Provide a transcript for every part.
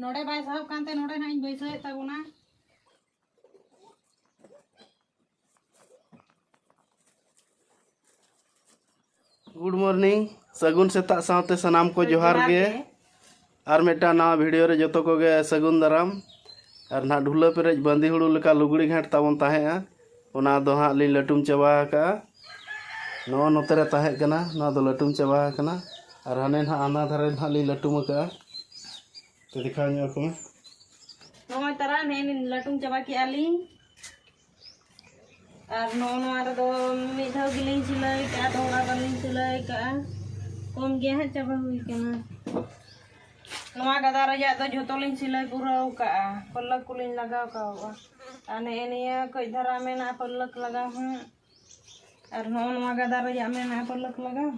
नोड़े bye साहब कांते नोड़े ना इन बैसे तबुना गुड मॉर्निंग सगुन सेता सावते सनाम को जोहार गे और मेटा नवा वीडियो रे जतो को गे सगुन दाराम और ना ढुला पेरेज बंदी हुड़ू लेका लुगड़ी घाट ताबन ताहेआ ओना दो हां लिन लटुम चबा का नो नोते रे ताहे कना ना दो लटुम चबा कना और हाने ना आना धारे ना लिन लटुम का तो दिखा न्यो को नोय तरा ने लटुम चबा की आली और नो रे दो मिधा गिलिंग सिलाई का दोड़ा बलिंग सिलाई का कम गे है चबा हुई कना नवा गदा रजा तो झोतो लिंग सिलाई पूरा का पल्लक कुलिंग लगाव का आने एनिया कई धरा में ना पल्लक लगा हूं और नवा गदा रजा में ना पल्लक लगा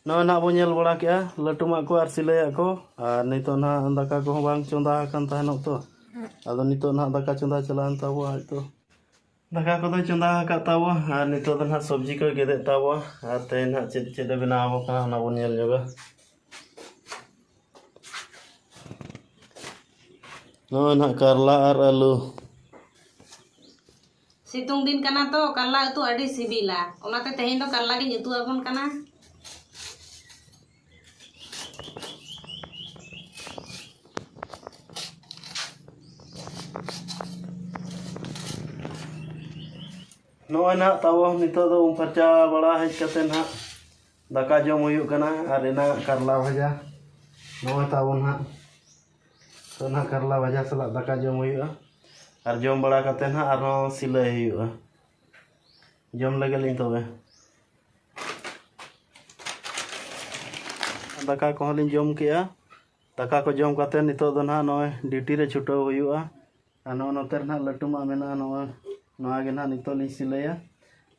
नो ना बो नेल बड़ा के लटुमा को और सिलाई को और नितो ना दाका को बांग चोंदा कान ताहनो तो आदो नितो ना दाका चोंदा चलान ताबो आज तो दाका को तो चोंदा का ताबो और नितो ना सब्जी को गेदे ताबो और ते ना चेद चेद बनावो का ना बो नेल जोगा नो ना करला और आलू सितुंग दिन कना तो करला तो अड़ी सिबिला ओनाते तेहें तो करला की जुतु अपन कना नो ना ताबो नितो दो फरचा बड़ा हेज कते ना दाका जम हुयु कना और एना करला भाजा नो ताबो ना तो ना करला भाजा सला दाका जम हुयु और जम बड़ा कते ना आरो सिलाई हुयु जम लगे लिन तबे दाका को लिन जम किया दाका को जम कते नितो दो ना नो ड्यूटी रे छुटो हुयु आ नो नोते ना लटुमा मेना नो नवा गे ना नितो लिन सिलाया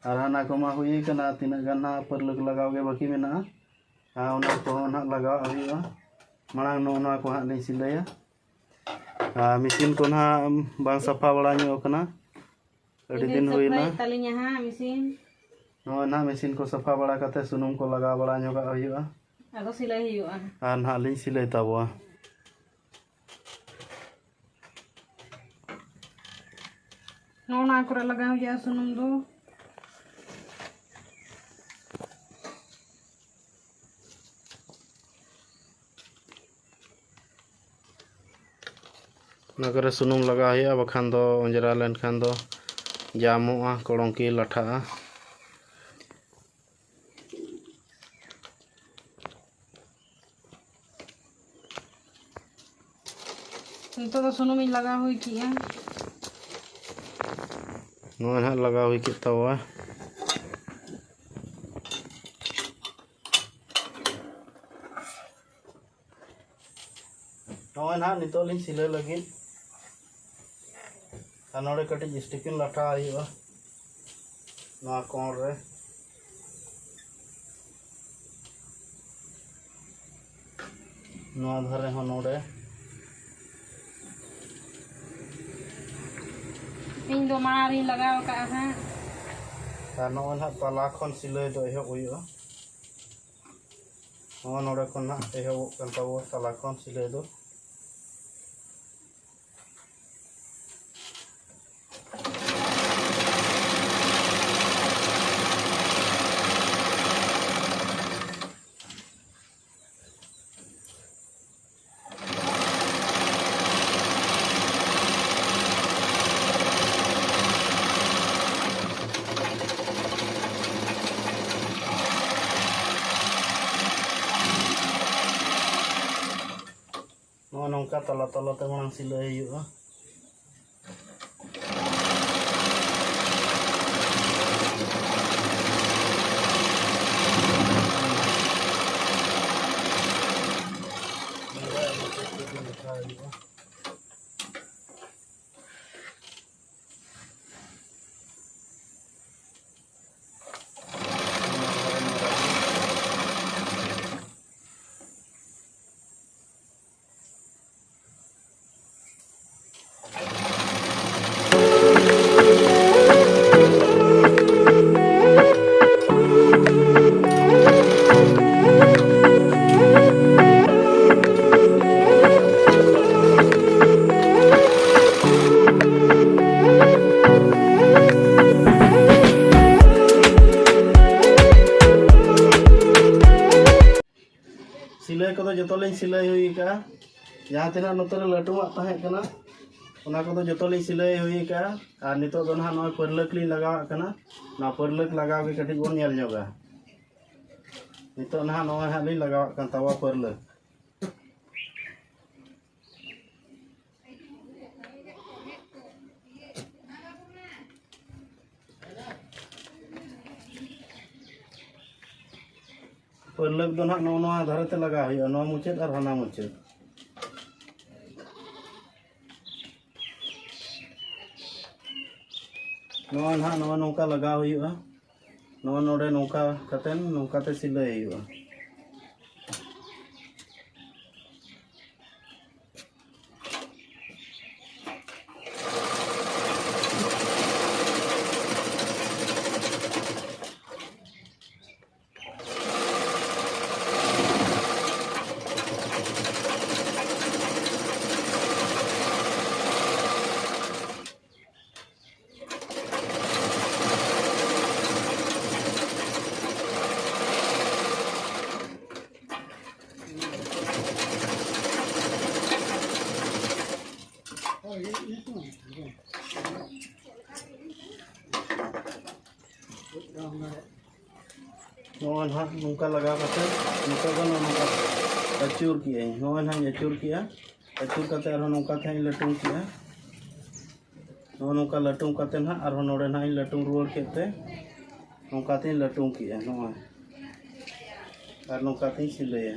और हाना को मा हुई कना तिना गान ना परलक लगाव गे बाकी मेना आ ओना को ना लगाव हुयु मांग नो नवा को हां लिन सिलाया मशीन को ना बांग सफा बड़ा न्यो कना अड़ी दिन हुईना तलिnya ha mesin नो ना मशीन को सफा बड़ा कते सुनुम को लगा बड़ा न्यो का हुयु ado silai huyu'a और ना लिन सिलाई ताबो नोना कुरा लगाव जा सुनुम दो नगरे सुनुम लगा हुआ बखान दो अंजरा लेन खान दो जामुआ कड़ोंकी लाठा तो सुनुम लगा हुई किया नो ना लगा हुई किता हुआ नो ना नितो लिन सिले लगी नोड़े कटी स्टिकिन लाठा हुआ ना कोण रे नवा धरे हो नोड़े इन दो मारी लगाव का है और नो ना तला खन सिले दो एहो हुयु नो नोड़े खन ना एहो कन ताबो तला खन सिले दो नौका तला तला ते मांग सिलाई हुयु जहाँ तीना नोते लटुमाग ताहें कना ओना को जो लिंग सिलाई हुई का और नितो दो ना नॉय परलक लिंग लगाव कना ना परलक लगाव के कटिज बोन नेल जोगा नितो ना नॉय हा लिंग लगाव कन तावा परलक परलक दो ना नोआ धारते लगा हुई नोआ मुचाद और हाना मुचाद नोआ ना नोआ नौका लगा हुई नोआ नोडे नौका कतेन नौका ते सिलाई हुई नोआ ना नौका लगा नितो दो नौका अचूर किया नोआ ना अचूर किया अचूर करते नौका थे लटुम किया नौका लटुम करते ना और नोड़े ना लटुम रुआड़ के नौका थे लटुम किया नोआ और नौका थे सिलाया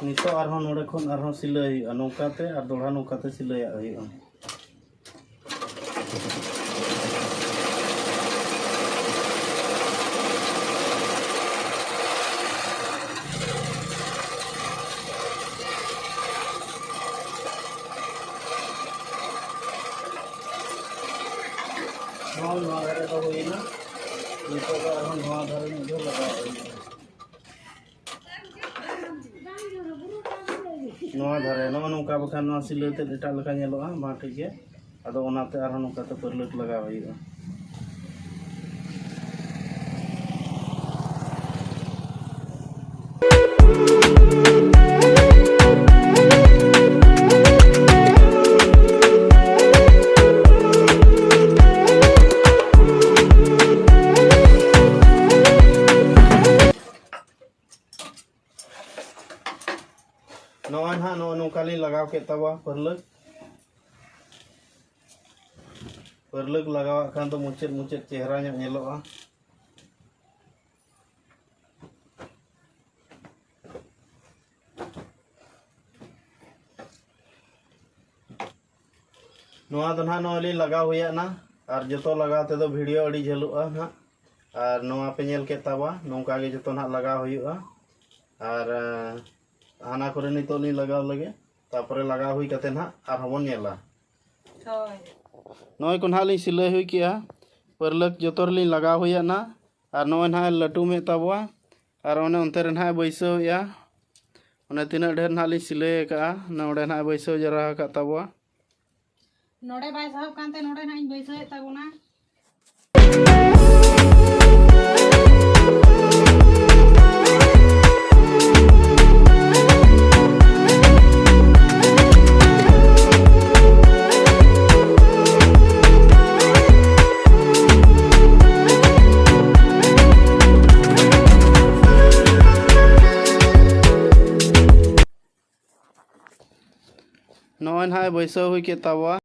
नितो आरहों नोड़े खन आरहों सिलाई नौकाते और दोड़ा नौकाते सिलाई हुई धारे तो हुई ना नितो आरहों धारे में लगा धारे नौका बखान सिलाईते एटा लेका नेलोआ मा ठीक है आदो ओनाते आरहों नौकाते परलक लगा हुई नौआ ना नौका लगाव के तवा परलक लगाव खान तो मुचाद मुचाद चेहरा नेलोआ नौआ तो ना नौली लगाव हुआ ना और जो लगाव ते वीडियो अड़ी झलुआ ना और नौआ पे नेल के तवा नौका के जो ना लगाव हुआ और हाना करे नितो ली लगाव लगे तापरे लगाव हुई कते ना और हबन नेला नय को ना ली सिलाई हुई किया परलक जोतर ली लगाव हुई ना और नय ना लटू में तबवा और ओने अंते रे ना बैसो या ओने तिना ढेर ना ली सिलाई का नोडे ना बैसो जरा का तबवा नोडे बाय साहब कांते नोडे ना बैसो ताबुना नय ना बैसो हुई के तबवा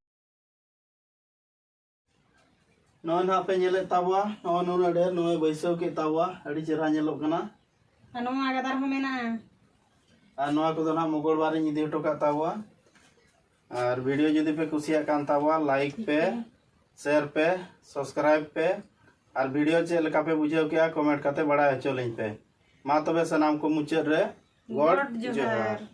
नय ना पे नेले तबवा नय नुना ढेर नय बैसो के तबवा अड़ी चेहरा नेलोग कना नोआ गदार हो मेना और नोआ को ना मंगलवार इदी हटो का तबवा और वीडियो जदि पे कुसिया कान तबवा लाइक पे शेयर पे सब्सक्राइब पे और वीडियो चे लका पे बुझाव के कमेंट करते बड़ा हचो लिंग पे मा तबे सनाम को मुचाद रे गॉड गॉड जोहार। जोहार।